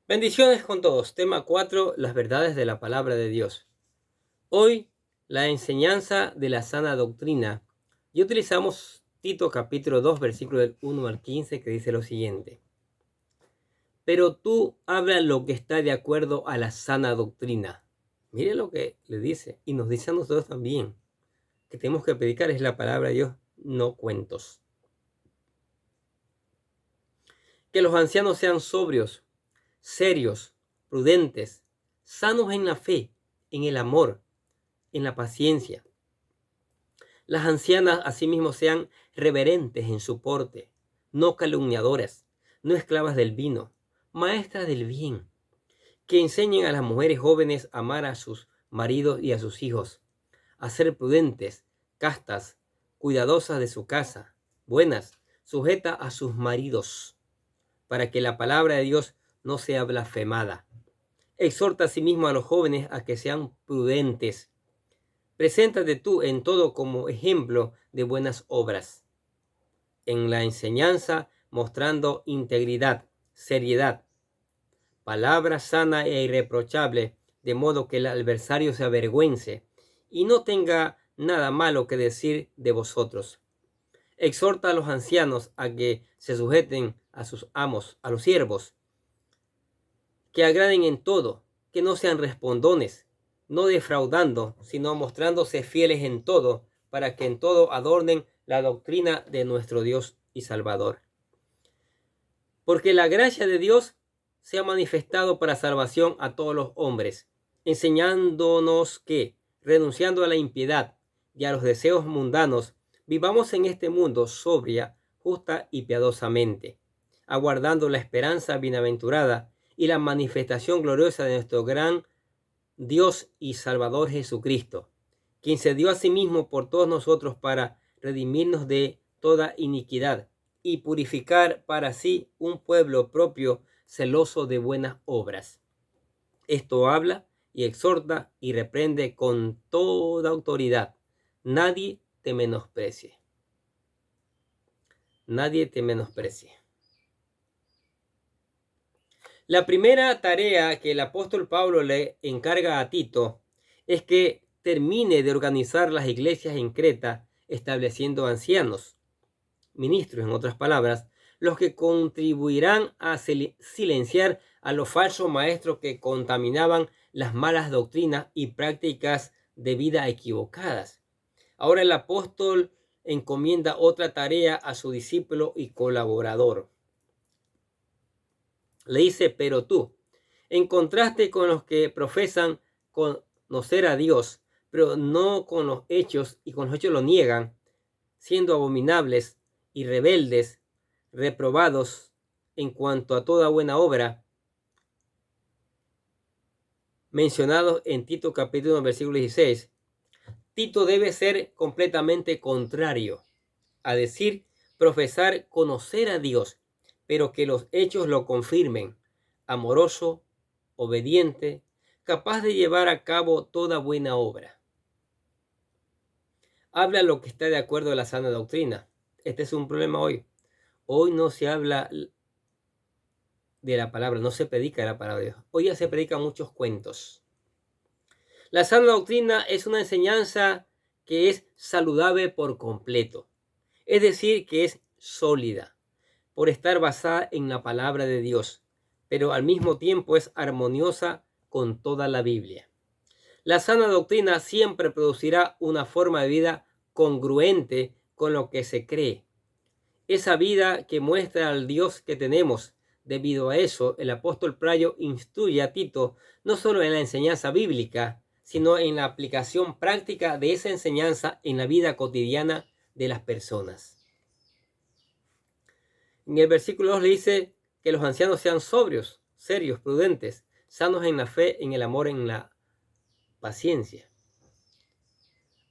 Bendiciones con todos. Tema 4. Las verdades de la palabra de Dios. Hoy, la enseñanza de la sana doctrina. Y utilizamos Tito capítulo 2, versículo del 1 al 15, que dice lo siguiente. Pero tú habla lo que está de acuerdo a la sana doctrina. Mire lo que le dice. Y nos dice a nosotros también que tenemos que predicar es la palabra de Dios, no cuentos. Que los ancianos sean sobrios, serios, prudentes, sanos en la fe, en el amor, en la paciencia. Las ancianas asimismo sean reverentes en su porte, no calumniadoras, no esclavas del vino, maestras del bien, que enseñen a las mujeres jóvenes a amar a sus maridos y a sus hijos, a ser prudentes, castas, cuidadosas de su casa, buenas, sujetas a sus maridos, para que la palabra de Dios no sea blasfemada. Exhorta asimismo a los jóvenes a que sean prudentes. Preséntate tú en todo como ejemplo de buenas obras. En la enseñanza, mostrando integridad, seriedad, palabra sana e irreprochable, de modo que el adversario se avergüence y no tenga nada malo que decir de vosotros. Exhorta a los ancianos a que se sujeten a sus amos, a los siervos, que agraden en todo, que no sean respondones, no defraudando, sino mostrándose fieles en todo, para que en todo adornen la doctrina de nuestro Dios y Salvador. Porque la gracia de Dios se ha manifestado para salvación a todos los hombres, enseñándonos que, renunciando a la impiedad y a los deseos mundanos, vivamos en este mundo sobria, justa y piadosamente, aguardando la esperanza bienaventurada y la manifestación gloriosa de nuestro gran Dios y Salvador Jesucristo, quien se dio a sí mismo por todos nosotros para redimirnos de toda iniquidad y purificar para sí un pueblo propio celoso de buenas obras. Esto habla y exhorta y reprende con toda autoridad. Nadie te menosprecie. Nadie te menosprecie. La primera tarea que el apóstol Pablo le encarga a Tito es que termine de organizar las iglesias en Creta, estableciendo ancianos, ministros en otras palabras, los que contribuirán a silenciar a los falsos maestros que contaminaban las malas doctrinas y prácticas de vida equivocadas. Ahora el apóstol encomienda otra tarea a su discípulo y colaborador. Le dice, pero tú, en contraste con los que profesan conocer a Dios, pero no con los hechos, y con los hechos lo niegan, siendo abominables y rebeldes, reprobados en cuanto a toda buena obra, mencionados en Tito capítulo 1, versículo 16, Tito debe ser completamente contrario, a decir, profesar conocer a Dios, pero que los hechos lo confirmen, amoroso, obediente, capaz de llevar a cabo toda buena obra. Habla lo que está de acuerdo a la sana doctrina. Este es un problema hoy. Hoy no se habla de la palabra, no se predica de la palabra de Dios. Hoy ya se predican muchos cuentos. La sana doctrina es una enseñanza que es saludable por completo. Es decir, que es sólida, por estar basada en la palabra de Dios, pero al mismo tiempo es armoniosa con toda la Biblia. La sana doctrina siempre producirá una forma de vida congruente con lo que se cree. Esa vida que muestra al Dios que tenemos. Debido a eso, el apóstol Pablo instruye a Tito no solo en la enseñanza bíblica, sino en la aplicación práctica de esa enseñanza en la vida cotidiana de las personas. En el versículo 2 le dice que los ancianos sean sobrios, serios, prudentes, sanos en la fe, en el amor, en la paciencia.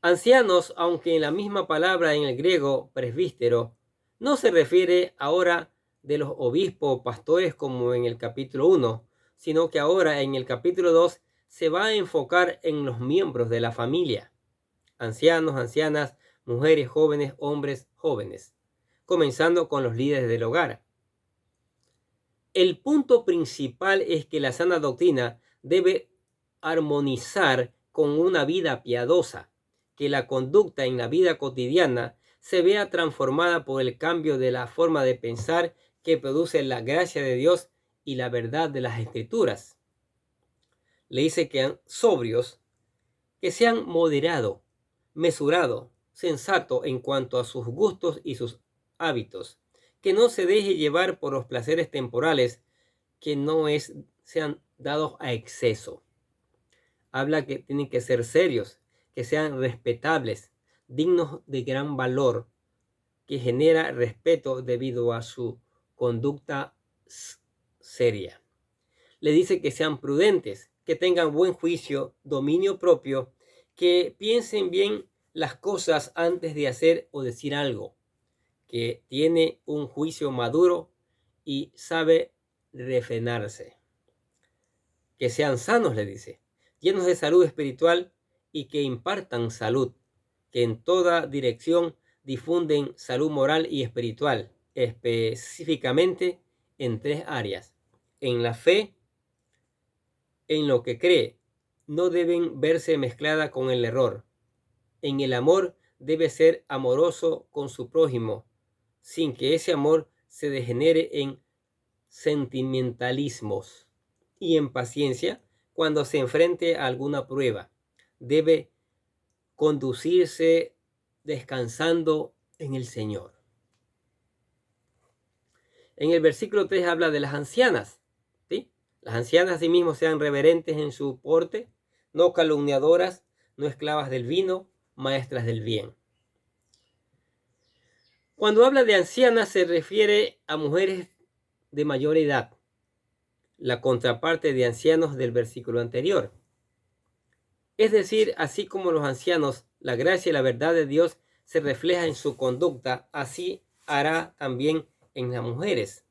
Ancianos, aunque en la misma palabra en el griego presbítero, no se refiere ahora de los obispos o pastores como en el capítulo 1, sino que ahora en el capítulo 2 se va a enfocar en los miembros de la familia. Ancianos, ancianas, mujeres jóvenes, hombres jóvenes, comenzando con los líderes del hogar. El punto principal es que la sana doctrina debe armonizar con una vida piadosa, que la conducta en la vida cotidiana se vea transformada por el cambio de la forma de pensar que produce la gracia de Dios y la verdad de las Escrituras. Le dice que sean sobrios, que sean moderados, mesurados, sensatos en cuanto a sus gustos y sus hábitos, que no se deje llevar por los placeres temporales, que sean dados a exceso. Habla que tienen que ser serios, que sean respetables, dignos de gran valor, que genera respeto debido a su conducta seria. Le dice que sean prudentes, que tengan buen juicio, dominio propio, que piensen bien las cosas antes de hacer o decir algo, que tiene un juicio maduro y sabe refrenarse. Que sean sanos, le dice, llenos de salud espiritual y que impartan salud, que en toda dirección difunden salud moral y espiritual, específicamente en 3 áreas. En la fe, en lo que cree, no deben verse mezclada con el error. En el amor debe ser amoroso con su prójimo, sin que ese amor se degenere en sentimentalismos. Y en paciencia, cuando se enfrente a alguna prueba, debe conducirse descansando en el Señor. En el versículo 3 habla de las ancianas, ¿sí? Las ancianas asimismo sean reverentes en su porte, no calumniadoras, no esclavas del vino, maestras del bien. Cuando habla de ancianas se refiere a mujeres de mayor edad, la contraparte de ancianos del versículo anterior. Es decir, así como los ancianos, la gracia y la verdad de Dios se refleja en su conducta, así hará también en las mujeres.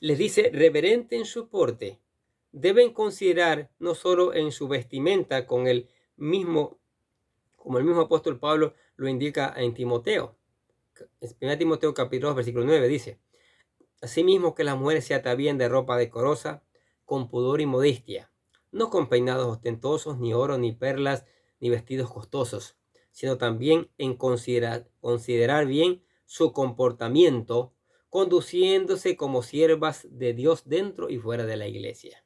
Les dice reverente en su porte. Deben considerar no solo en su vestimenta como el mismo apóstol Pablo lo indica en Timoteo. En 1 Timoteo capítulo 2, versículo 9 dice: asimismo que las mujeres se atavíen de ropa decorosa, con pudor y modestia, no con peinados ostentosos, ni oro, ni perlas, ni vestidos costosos, sino también en considerar bien su comportamiento, conduciéndose como siervas de Dios dentro y fuera de la iglesia.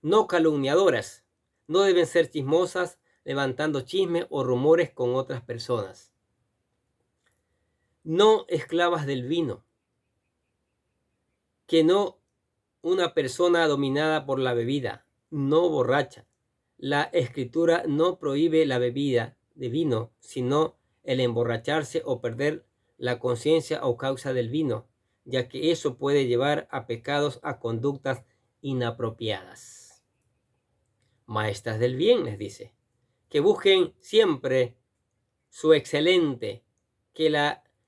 No calumniadoras, no deben ser chismosas, levantando chismes o rumores con otras personas. No esclavas del vino, que no una persona dominada por la bebida, no borracha. La Escritura no prohíbe la bebida de vino, sino el emborracharse o perder la conciencia a causa del vino, ya que eso puede llevar a pecados, a conductas inapropiadas. Maestras del bien, les dice, que busquen siempre su excelente, que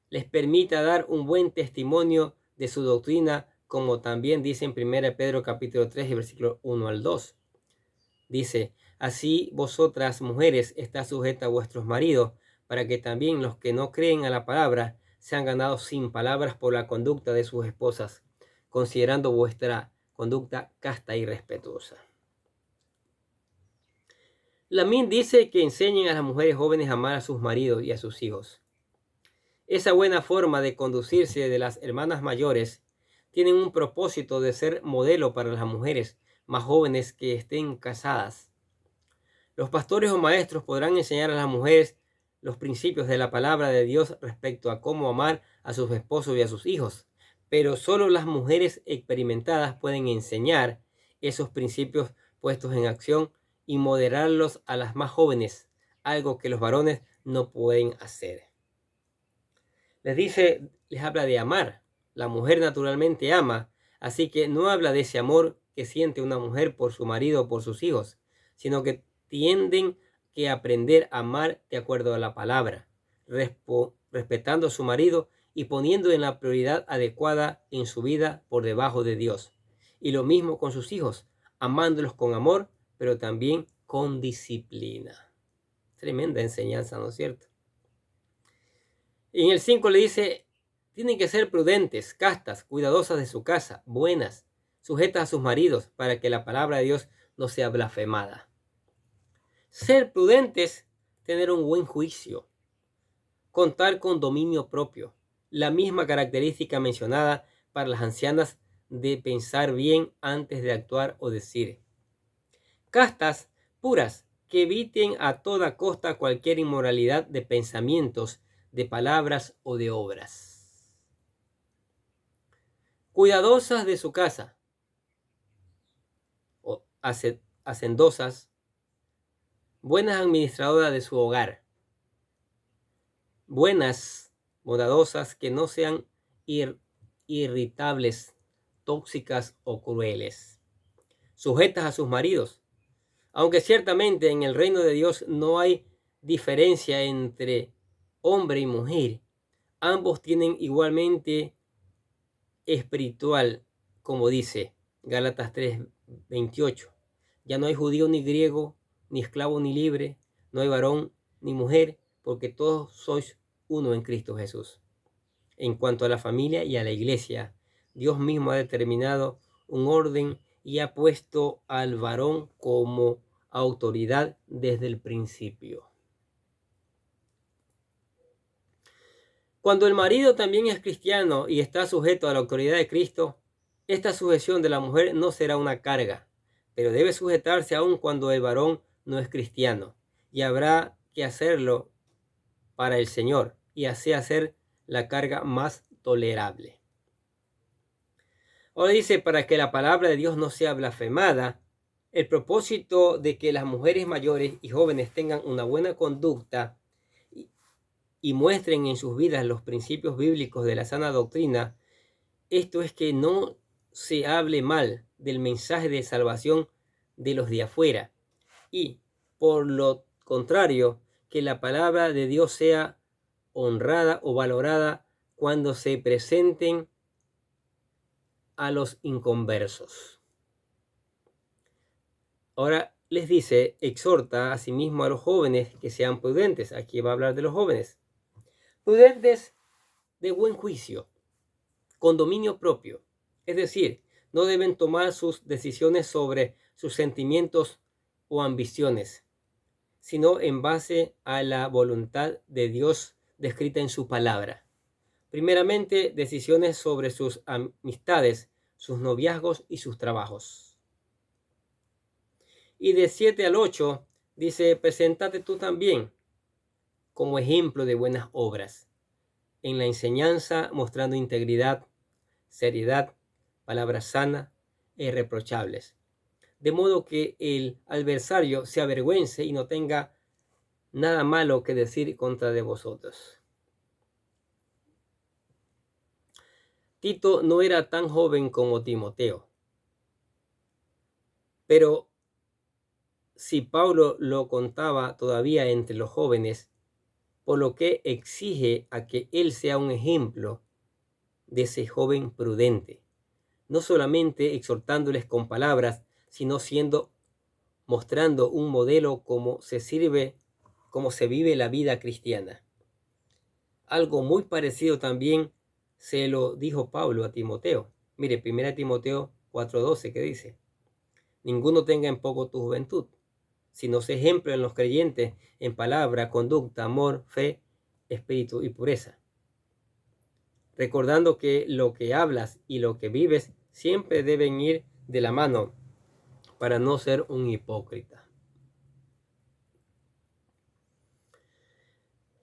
les permita dar un buen testimonio de su doctrina, como también dice en 1 Pedro capítulo 3, versículo 1 al 2. Dice: así vosotras mujeres está sujeta a vuestros maridos, para que también los que no creen a la palabra sean ganados sin palabras por la conducta de sus esposas, considerando vuestra conducta casta y respetuosa. Lamín dice que enseñen a las mujeres jóvenes a amar a sus maridos y a sus hijos. Esa buena forma de conducirse de las hermanas mayores tienen un propósito de ser modelo para las mujeres más jóvenes que estén casadas. Los pastores o maestros podrán enseñar a las mujeres los principios de la palabra de Dios respecto a cómo amar a sus esposos y a sus hijos, pero solo las mujeres experimentadas pueden enseñar esos principios puestos en acción y moderarlos a las más jóvenes, algo que los varones no pueden hacer. Les habla de amar. La mujer naturalmente ama, así que no habla de ese amor que siente una mujer por su marido o por sus hijos, sino que tienen que aprender a amar de acuerdo a la palabra, respetando a su marido y poniendo en la prioridad adecuada en su vida por debajo de Dios. Y lo mismo con sus hijos, amándolos con amor, pero también con disciplina. Tremenda enseñanza, ¿no es cierto? En el 5 le dice: Tienen que ser prudentes, castas, cuidadosas de su casa, buenas, sujetas a sus maridos, para que la palabra de Dios no sea blasfemada. Ser prudentes, tener un buen juicio, contar con dominio propio, la misma característica mencionada para las ancianas de pensar bien antes de actuar o decir. Castas, puras, que eviten a toda costa cualquier inmoralidad de pensamientos, de palabras o de obras. Cuidadosas de su casa, o hacendosas, buenas administradoras de su hogar, buenas, bondadosas, que no sean irritables, tóxicas o crueles, sujetas a sus maridos, aunque ciertamente en el reino de Dios no hay diferencia entre hombre y mujer, ambos tienen igualmente espiritual, como dice Gálatas 3:28. Ya no hay judío ni griego, ni esclavo ni libre, no hay varón ni mujer, porque todos sois uno en Cristo Jesús. En cuanto a la familia y a la iglesia, Dios mismo ha determinado un orden y ha puesto al varón como autoridad desde el principio. Cuando el marido también es cristiano y está sujeto a la autoridad de Cristo, esta sujeción de la mujer no será una carga, pero debe sujetarse aún cuando el varón no es cristiano, y habrá que hacerlo para el Señor, y así hacer la carga más tolerable. Ahora dice, para que la palabra de Dios no sea blasfemada, el propósito de que las mujeres mayores y jóvenes tengan una buena conducta y muestren en sus vidas los principios bíblicos de la sana doctrina, esto es que no se hable mal del mensaje de salvación de los de afuera, y por lo contrario, que la palabra de Dios sea honrada o valorada cuando se presenten a los inconversos. Ahora les dice, exhorta asimismo a los jóvenes que sean prudentes. Aquí va a hablar de los jóvenes. Prudentes de buen juicio, con dominio propio. Es decir, no deben tomar sus decisiones sobre sus sentimientos o ambiciones, sino en base a la voluntad de Dios descrita en su palabra. Primeramente, decisiones sobre sus amistades, sus noviazgos y sus trabajos. Y de 7 al 8 dice, preséntate tú también como ejemplo de buenas obras, en la enseñanza mostrando integridad, seriedad, palabras sanas e irreprochables, de modo que el adversario se avergüence y no tenga nada malo que decir contra de vosotros. Tito no era tan joven como Timoteo, pero si Pablo lo contaba todavía entre los jóvenes, por lo que exige a que él sea un ejemplo de ese joven prudente, no solamente exhortándoles con palabras, sino mostrando un modelo cómo se vive la vida cristiana. Algo muy parecido también se lo dijo Pablo a Timoteo. Mire, 1 Timoteo 4:12, que dice, ninguno tenga en poco tu juventud, sino sé ejemplo en los creyentes en palabra, conducta, amor, fe, espíritu y pureza. Recordando que lo que hablas y lo que vives siempre deben ir de la mano para no ser un hipócrita.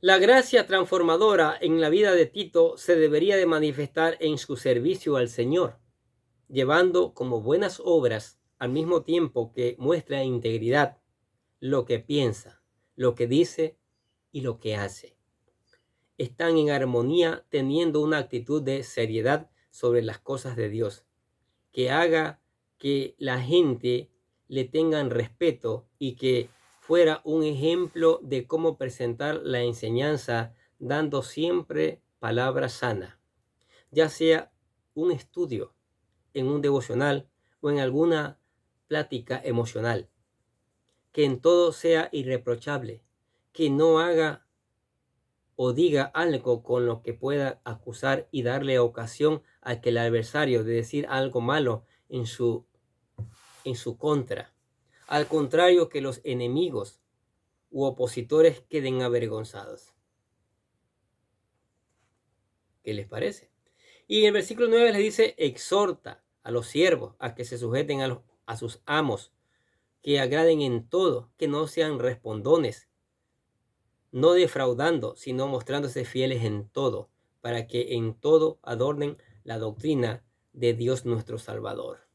La gracia transformadora en la vida de Tito se debería de manifestar en su servicio al Señor, llevando como buenas obras al mismo tiempo que muestra integridad lo que piensa, lo que dice y lo que hace. Están en armonía teniendo una actitud de seriedad sobre las cosas de Dios, que haga que la gente le tengan respeto y que fuera un ejemplo de cómo presentar la enseñanza, dando siempre palabra sana, ya sea un estudio, en un devocional o en alguna plática emocional. Que en todo sea irreprochable, que no haga o diga algo con lo que pueda acusar y darle ocasión a que el adversario de decir algo malo en su contra. Al contrario, que los enemigos u opositores queden avergonzados. ¿Qué les parece? Y en el versículo 9 les dice: exhorta a los siervos a que se sujeten a sus amos, que agraden en todo, que no sean respondones, no defraudando, sino mostrándose fieles en todo, para que en todo adornen la doctrina de Dios nuestro Salvador.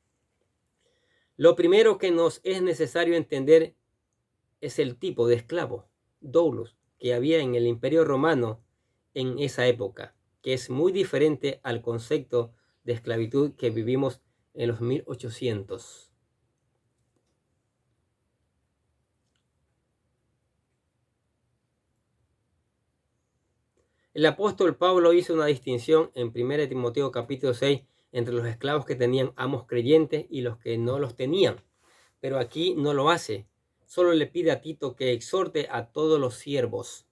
Lo primero que nos es necesario entender es el tipo de esclavo, doulos, que había en el Imperio Romano en esa época, que es muy diferente al concepto de esclavitud que vivimos en los 1800. El apóstol Pablo hizo una distinción en 1 Timoteo capítulo 6 entre los esclavos que tenían amos creyentes y los que no los tenían, pero aquí no lo hace. Solo le pide a Tito que exhorte a todos los siervos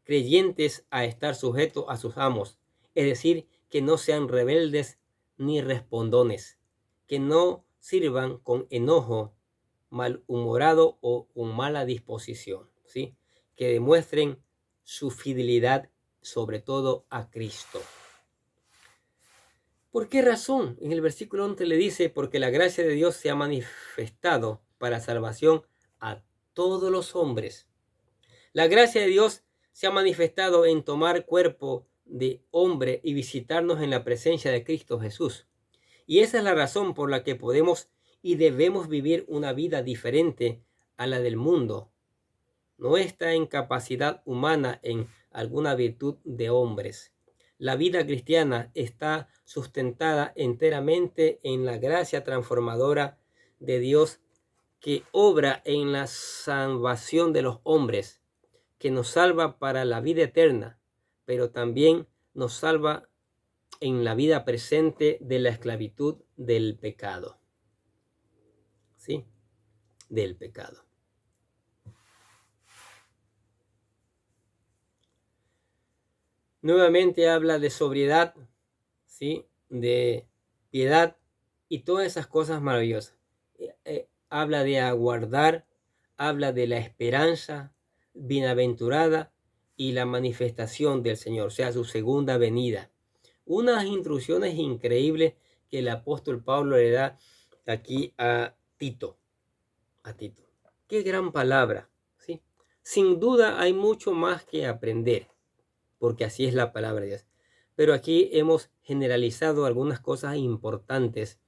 creyentes a estar sujetos a sus amos, es decir, que no sean rebeldes ni respondones, que no sirvan con enojo, malhumorado o con mala disposición, ¿sí? Que demuestren su fidelidad sobre todo a Cristo. ¿Por qué razón? En el versículo 11 le dice: porque la gracia de Dios se ha manifestado para salvación a todos los hombres. La gracia de Dios se ha manifestado en tomar cuerpo de hombre y visitarnos en la presencia de Cristo Jesús. Y esa es la razón por la que podemos y debemos vivir una vida diferente a la del mundo. No está en capacidad humana en alguna virtud de hombres. La vida cristiana está sustentada enteramente en la gracia transformadora de Dios, que obra en la salvación de los hombres, que nos salva para la vida eterna, pero también nos salva en la vida presente de la esclavitud del pecado. ¿Sí? Del pecado. Nuevamente habla de sobriedad, ¿sí? De piedad y todas esas cosas maravillosas. Habla de aguardar, habla de la esperanza bienaventurada y la manifestación del Señor, o sea, su segunda venida. Unas instrucciones increíbles que el apóstol Pablo le da aquí a Tito. Qué gran palabra, ¿sí? Sin duda hay mucho más que aprender, porque así es la palabra de Dios. Pero aquí hemos generalizado algunas cosas importantes.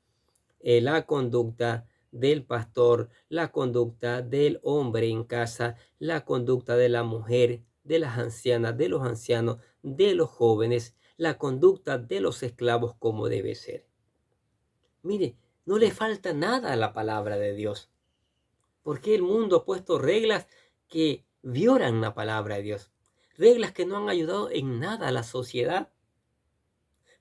La conducta del pastor, la conducta del hombre en casa, la conducta de la mujer, de las ancianas, de los ancianos, de los jóvenes, la conducta de los esclavos como debe ser. Mire, no le falta nada a la palabra de Dios, porque el mundo ha puesto reglas que violan la palabra de Dios, reglas que no han ayudado en nada a la sociedad.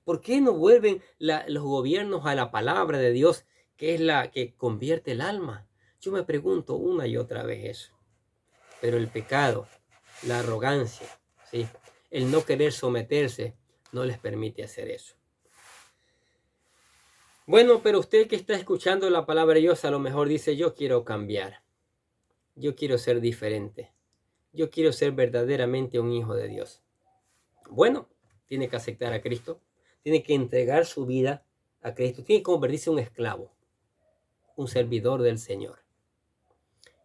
¿Por qué no vuelven los gobiernos a la palabra de Dios, que es la que convierte el alma? Yo me pregunto una y otra vez eso. Pero el pecado, la arrogancia, ¿sí? El no querer someterse, no les permite hacer eso. Bueno, pero usted que está escuchando la palabra de Dios, a lo mejor dice: yo quiero cambiar. Yo quiero ser diferente. Yo quiero ser verdaderamente un hijo de Dios. Bueno, tiene que aceptar a Cristo. Tiene que entregar su vida a Cristo. Tiene que convertirse en un esclavo, un servidor del Señor.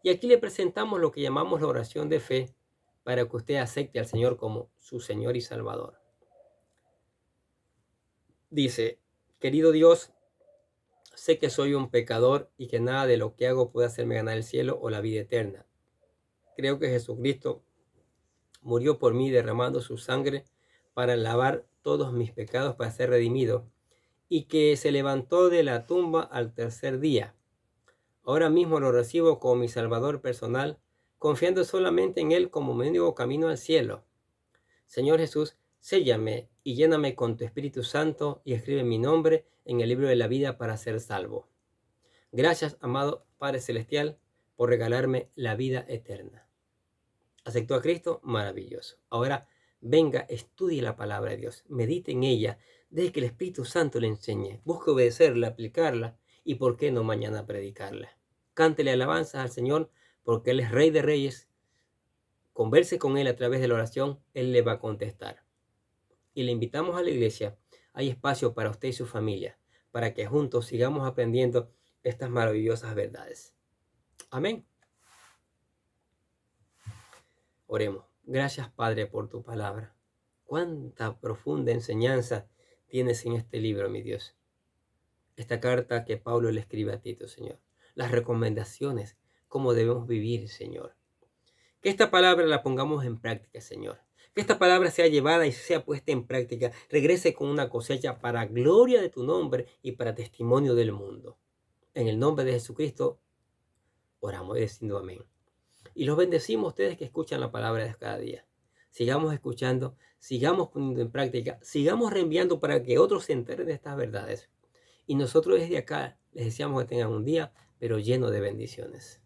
Y aquí le presentamos lo que llamamos la oración de fe, para que usted acepte al Señor como su Señor y Salvador. Dice: querido Dios, sé que soy un pecador y que nada de lo que hago puede hacerme ganar el cielo o la vida eterna. Creo que Jesucristo murió por mí derramando su sangre para lavar todos mis pecados, para ser redimido, y que se levantó de la tumba al tercer día. Ahora mismo lo recibo como mi Salvador personal, confiando solamente en Él como mi único camino al cielo. Señor Jesús, séllame y lléname con tu Espíritu Santo y escribe mi nombre en el libro de la vida para ser salvo. Gracias, amado Padre Celestial, por regalarme la vida eterna. ¿Aceptó a Cristo? Maravilloso. Ahora venga, estudie la palabra de Dios, medite en ella, deje que el Espíritu Santo le enseñe, busque obedecerla, aplicarla y por qué no mañana predicarla. Cántele alabanzas al Señor porque Él es Rey de Reyes. Converse con Él a través de la oración, Él le va a contestar. Y le invitamos a la iglesia. Hay espacio para usted y su familia, para que juntos sigamos aprendiendo estas maravillosas verdades. Amén. Oremos. Gracias, Padre, por tu palabra. Cuánta profunda enseñanza tienes en este libro, mi Dios. Esta carta que Pablo le escribe a Tito, Señor. Las recomendaciones, cómo debemos vivir, Señor. Que esta palabra la pongamos en práctica, Señor. Que esta palabra sea llevada y sea puesta en práctica. Regrese con una cosecha para gloria de tu nombre y para testimonio del mundo. En el nombre de Jesucristo oramos diciendo amén. Y los bendecimos a ustedes que escuchan la palabra de cada día. Sigamos escuchando, sigamos poniendo en práctica, sigamos reenviando para que otros se enteren de estas verdades. Y nosotros desde acá les deseamos que tengan un día, pero lleno de bendiciones.